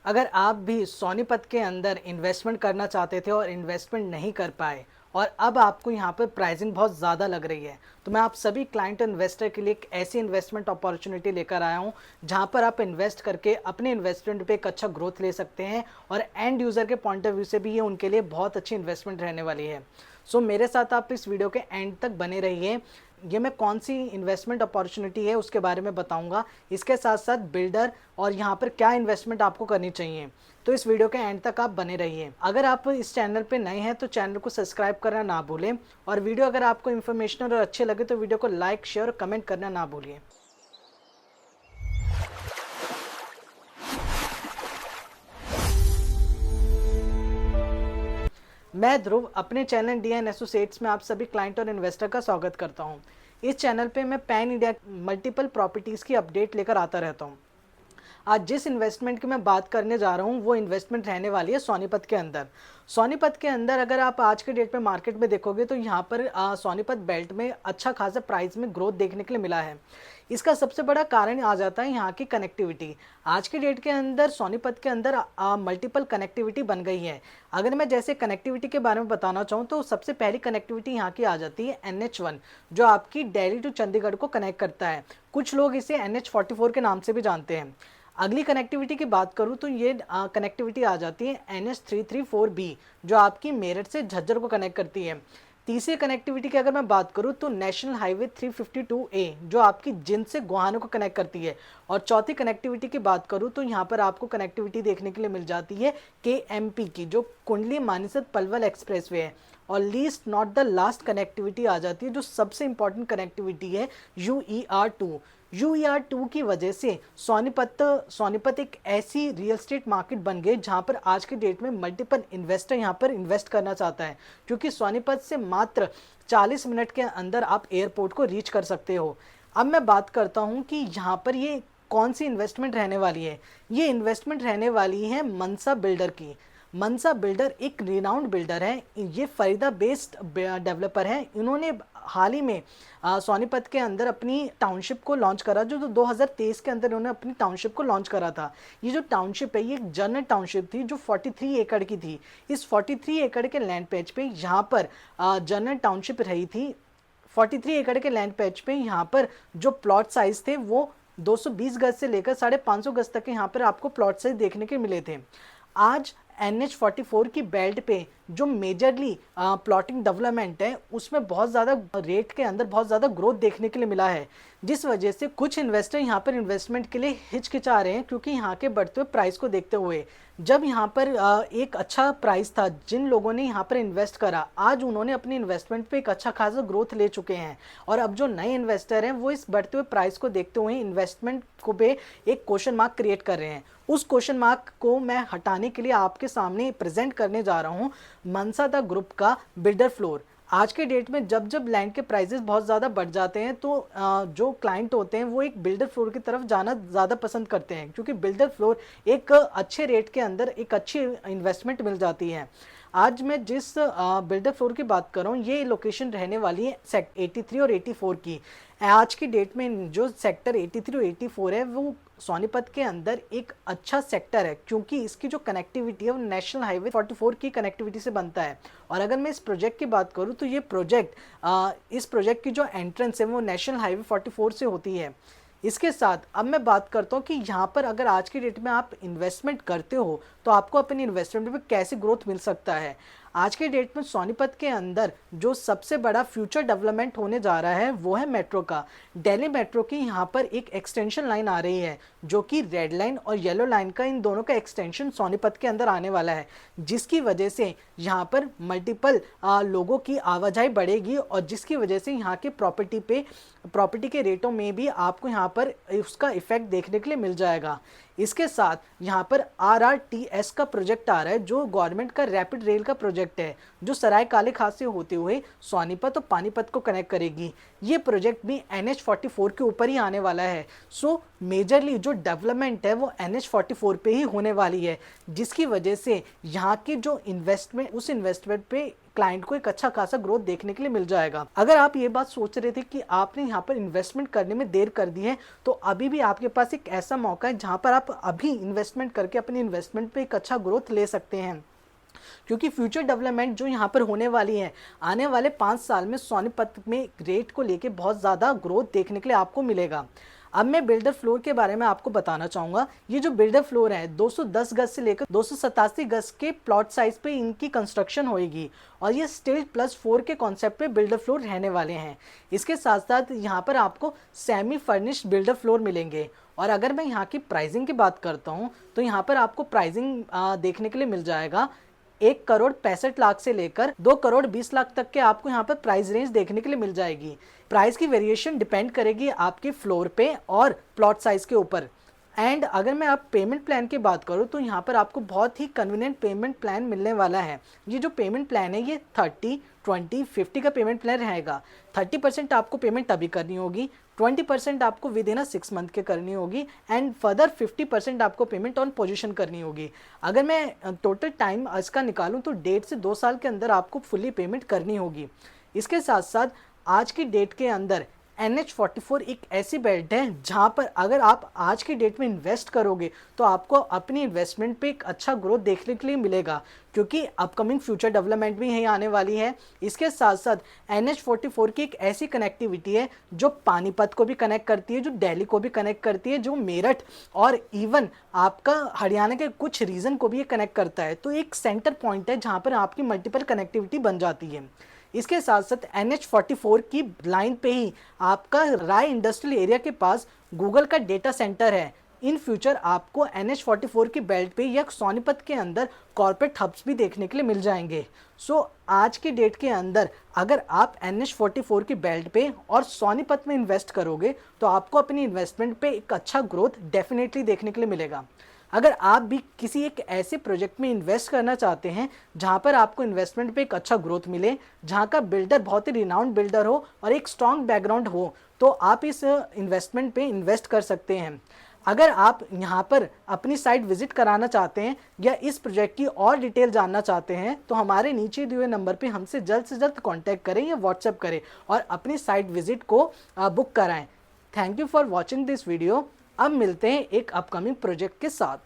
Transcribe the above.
अगर आप भी सोनीपत के अंदर इन्वेस्टमेंट करना चाहते थे और इन्वेस्टमेंट नहीं कर पाए और अब आपको यहाँ पर प्राइसिंग बहुत ज़्यादा लग रही है, तो मैं आप सभी क्लाइंट इन्वेस्टर के लिए एक ऐसी इन्वेस्टमेंट अपॉर्चुनिटी लेकर आया हूँ जहाँ पर आप इन्वेस्ट करके अपने इन्वेस्टमेंट पे एक अच्छा ग्रोथ ले सकते हैं और एंड यूज़र के पॉइंट ऑफ व्यू से भी ये उनके लिए बहुत अच्छी इन्वेस्टमेंट रहने वाली है। सो मेरे साथ आप इस वीडियो के एंड तक बने रहिए। ये मैं कौन सी इन्वेस्टमेंट अपॉर्चुनिटी है उसके बारे में बताऊंगा, इसके साथ साथ बिल्डर और यहाँ पर क्या इन्वेस्टमेंट आपको करनी चाहिए। तो इस वीडियो के एंड तक आप बने रहिए। अगर आप इस चैनल पे नए हैं तो चैनल को सब्सक्राइब करना ना भूलें और वीडियो अगर आपको इन्फॉर्मेशनल और अच्छे लगे तो वीडियो को लाइक, शेयर और कमेंट करना ना भूलिए। मैं ध्रुव अपने चैनल डी एसोसिएट्स में आप सभी क्लाइंट और इन्वेस्टर का स्वागत करता हूं। इस चैनल पे मैं पैन इंडिया मल्टीपल प्रॉपर्टीज़ की अपडेट लेकर आता रहता हूं। आज जिस इन्वेस्टमेंट की मैं बात करने जा रहा हूँ वो इन्वेस्टमेंट रहने वाली है सोनीपत के अंदर। सोनीपत के अंदर अगर आप आज के डेट में मार्केट में देखोगे तो यहाँ पर सोनीपत बेल्ट में अच्छा खासा प्राइस में ग्रोथ देखने के लिए मिला है। इसका सबसे बड़ा कारण आ जाता है यहाँ की कनेक्टिविटी। आज के डेट के अंदर सोनीपत के अंदर मल्टीपल कनेक्टिविटी बन गई है। अगर मैं जैसे कनेक्टिविटी के बारे में बताना चाहूँ तो सबसे पहली कनेक्टिविटी यहाँ की आ जाती है NH1, जो आपकी दिल्ली टू चंडीगढ़ को कनेक्ट करता है। कुछ लोग इसे NH44 के नाम से भी जानते हैं। अगली कनेक्टिविटी की बात करूँ तो ये कनेक्टिविटी आ जाती है NH334B, जो आपकी मेरठ से झज्जर को कनेक्ट करती है। तीसरी कनेक्टिविटी की अगर मैं बात करूँ तो नेशनल हाईवे 352A, जो आपकी जिंद से गोहाना को कनेक्ट करती है। और चौथी कनेक्टिविटी की बात करूँ तो यहाँ पर आपको कनेक्टिविटी देखने के लिए मिल जाती है KMP की, जो कुंडली मानेसर पलवल एक्सप्रेसवे है। और least not the last connectivity आ जाती है जो सबसे इंपॉर्टेंट कनेक्टिविटी है, UER2। UER2 की वजह से सोनीपत एक ऐसी रियल एस्टेट मार्केट बन गई जहां पर आज के डेट में मल्टीपल इन्वेस्टर यहां पर इन्वेस्ट करना चाहता है, क्योंकि सोनीपत से मात्र 40 मिनट के अंदर आप एयरपोर्ट को रीच कर सकते हो। अब मैं बात करता हूं कि यहाँ पर ये कौन सी इन्वेस्टमेंट रहने वाली है। ये इन्वेस्टमेंट रहने वाली है मनसा बिल्डर की। मनसा बिल्डर एक रिनाउंड बिल्डर है, ये फरीदा बेस्ड डेवलपर है। इन्होंने हाल ही में सोनीपत के अंदर अपनी टाउनशिप को लॉन्च करा, जो 2023 के अंदर इन्होंने अपनी टाउनशिप को लॉन्च करा था। ये जो टाउनशिप है ये एक जनरल टाउनशिप थी जो 43 एकड़ की थी। इस 43 एकड़ के लैंड पैच पे यहाँ पर जनरल टाउनशिप रही थी। 43 एकड़ के लैंड पैच पे यहाँ पर जो प्लॉट साइज थे वो 220 गज से लेकर 550 गज तक के यहाँ पर आपको प्लॉट साइज देखने के मिले थे। आज NH44 की बेल्ट पे जो मेजरली प्लॉटिंग डेवलपमेंट है उसमें बहुत ज़्यादा रेट के अंदर बहुत ज़्यादा ग्रोथ देखने के लिए मिला है, जिस वजह से कुछ इन्वेस्टर यहाँ पर इन्वेस्टमेंट के लिए हिचकिचा रहे हैं, क्योंकि यहाँ के बढ़ते हुए प्राइस को देखते हुए। जब यहाँ पर एक अच्छा प्राइस था, जिन लोगों ने यहाँ पर इन्वेस्ट करा आज उन्होंने अपनी इन्वेस्टमेंट पे एक अच्छा खासा ग्रोथ ले चुके हैं। और अब जो नए इन्वेस्टर हैं वो इस बढ़ते हुए प्राइस को देखते हुए इन्वेस्टमेंट को पे एक क्वेश्चन मार्क क्रिएट कर रहे हैं। उस क्वेश्चन मार्क को मैं हटाने के लिए आपके सामने प्रेजेंट करने जा रहा हूँ मनसा द ग्रुप का बिल्डर फ्लोर। आज के डेट में जब जब लैंड के प्राइसेस बहुत ज़्यादा बढ़ जाते हैं तो जो क्लाइंट होते हैं वो एक बिल्डर फ्लोर की तरफ जाना ज़्यादा पसंद करते हैं, क्योंकि बिल्डर फ्लोर एक अच्छे रेट के अंदर एक अच्छी इन्वेस्टमेंट मिल जाती है। आज मैं जिस बिल्डर फ्लोर की बात कर रहा हूँ ये लोकेशन रहने वाली है सेक्टर 83 और 84 की। आज की डेट में जो सेक्टर 83 और 84 है वो सोनीपत के अंदर एक अच्छा सेक्टर है, क्योंकि इसकी जो कनेक्टिविटी है वो नेशनल हाईवे 44 की कनेक्टिविटी से बनता है। और अगर मैं इस प्रोजेक्ट की बात करूँ तो ये इस प्रोजेक्ट की जो एंट्रेंस है वो नेशनल हाईवे 44 से होती है। इसके साथ अब मैं बात करता हूँ कि यहाँ पर अगर आज की डेट में आप इन्वेस्टमेंट करते हो तो आपको अपनी इन्वेस्टमेंट में कैसे ग्रोथ मिल सकता है। आज के डेट में सोनीपत के अंदर जो सबसे बड़ा फ्यूचर डेवलपमेंट होने जा रहा है वो है मेट्रो का। दिल्ली मेट्रो की यहाँ पर एक एक्सटेंशन लाइन आ रही है, जो कि रेड लाइन और येलो लाइन का, इन दोनों का एक्सटेंशन सोनीपत के अंदर आने वाला है, जिसकी वजह से यहाँ पर मल्टीपल लोगों की आवाजाही बढ़ेगी और जिसकी वजह से यहाँ के प्रॉपर्टी के रेटों में भी आपको यहाँ पर उसका इफेक्ट देखने के लिए मिल जाएगा। इसके साथ यहाँ पर RRTS का प्रोजेक्ट आ रहा है, जो गवर्नमेंट का रैपिड रेल का प्रोजेक्ट है, जो सराय काले खां से होते हुए सोनीपत और पानीपत को कनेक्ट करेगी। ये प्रोजेक्ट भी NH44 के ऊपर ही आने वाला है। सो मेजरली जो डेवलपमेंट है वो NH44 पे ही होने वाली है, जिसकी वजह से यहाँ की जो इन्वेस्टमेंट उस इन्वेस्टमेंट पे क्लाइंट को एक अच्छा खासा ग्रोथ देखने के लिए मिल जाएगा। अगर आप ये बात सोच रहे थे कि आपने यहाँ पर इन्वेस्टमेंट करने में देर कर दी है, तो अभी भी आपके पास एक ऐसा मौका है जहाँ पर आप अभी इन्वेस्टमेंट करके अपनी इन्वेस्टमेंट पे एक अच्छा ग्रोथ ले सकते हैं। क्योंकि फ्यूचर डेवलपमेंट जो यहाँ पर होने वाली है, आने वाले 5 साल में सोनीपत में रेट को लेके बहुत ज़्यादा ग्रोथ देखने के लिए आपको मिलेगा। अब मैं बिल्डर फ्लोर के बारे में आपको बताना चाहूँगा। ये जो बिल्डर फ्लोर है 210 गज से लेकर 287 गज के प्लॉट साइज पे इनकी कंस्ट्रक्शन होएगी और ये स्टील +4 के कॉन्सेप्ट पे बिल्डर फ्लोर रहने वाले हैं। इसके साथ साथ यहाँ पर आपको सेमी फर्निश्ड बिल्डर फ्लोर मिलेंगे। और अगर मैं यहाँ की प्राइसिंग की बात करता हूँ तो यहाँ पर आपको प्राइसिंग देखने के लिए मिल जाएगा 1,65,00,000 से लेकर 2,20,00,000 तक के आपको यहाँ पर प्राइस रेंज देखने के लिए मिल जाएगी। प्राइस की वेरिएशन डिपेंड करेगी आपके फ्लोर पे और प्लॉट साइज के ऊपर। एंड अगर मैं आप पेमेंट प्लान की बात करूँ तो यहाँ पर आपको बहुत ही कन्वीनियंट पेमेंट प्लान मिलने वाला है। ये जो पेमेंट प्लान है ये 30, 20, 50 का पेमेंट प्लान रहेगा। 30% आपको पेमेंट अभी करनी होगी, 20% आपको विद इन 6 मंथ के करनी होगी एंड फर्दर 50% आपको पेमेंट ऑन पोजीशन करनी होगी। अगर मैं टोटल टाइम इसका निकालूं तो 1.5 से 2 साल के अंदर आपको फुली पेमेंट करनी होगी। इसके साथ साथ आज की डेट के अंदर NH44 एक ऐसी बेल्ट है जहां पर अगर आप आज की डेट में इन्वेस्ट करोगे तो आपको अपनी इन्वेस्टमेंट पे एक अच्छा ग्रोथ देखने के लिए मिलेगा, क्योंकि अपकमिंग फ्यूचर डेवलपमेंट भी यहीं आने वाली है। इसके साथ साथ NH44 की एक ऐसी कनेक्टिविटी है जो पानीपत को भी कनेक्ट करती है, जो दिल्ली को भी कनेक्ट करती है, जो मेरठ और इवन आपका हरियाणा के कुछ रीजन को भी ये कनेक्ट करता है। तो एक सेंटर पॉइंट है जहाँ पर आपकी मल्टीपल कनेक्टिविटी बन जाती है। इसके साथ साथ NH44 की लाइन पे ही आपका राय इंडस्ट्रियल एरिया के पास गूगल का डेटा सेंटर है। इन फ्यूचर आपको NH44 की बेल्ट पे या सोनीपत के अंदर कॉर्पोरेट हब्स भी देखने के लिए मिल जाएंगे। आज की डेट के अंदर अगर आप NH44 की बेल्ट पे और सोनीपत में इन्वेस्ट करोगे तो आपको अपनी इन्वेस्टमेंट पे एक अच्छा ग्रोथ डेफिनेटली देखने के लिए मिलेगा। अगर आप भी किसी एक ऐसे प्रोजेक्ट में इन्वेस्ट करना चाहते हैं जहां पर आपको इन्वेस्टमेंट पे एक अच्छा ग्रोथ मिले, जहां का बिल्डर बहुत ही रिनाउंड बिल्डर हो और एक स्ट्रॉन्ग बैकग्राउंड हो, तो आप इस इन्वेस्टमेंट पे इन्वेस्ट कर सकते हैं। अगर आप यहां पर अपनी साइट विजिट कराना चाहते हैं या इस प्रोजेक्ट की और डिटेल जानना चाहते हैं तो हमारे नीचे दिए हुए नंबर पे हमसे जल्द से जल्द कॉन्टैक्ट करें या व्हाट्सएप करें और अपनी साइट विजिट को बुक कराएं। Thank you for watching this video. अब मिलते हैं एक अपकमिंग प्रोजेक्ट के साथ।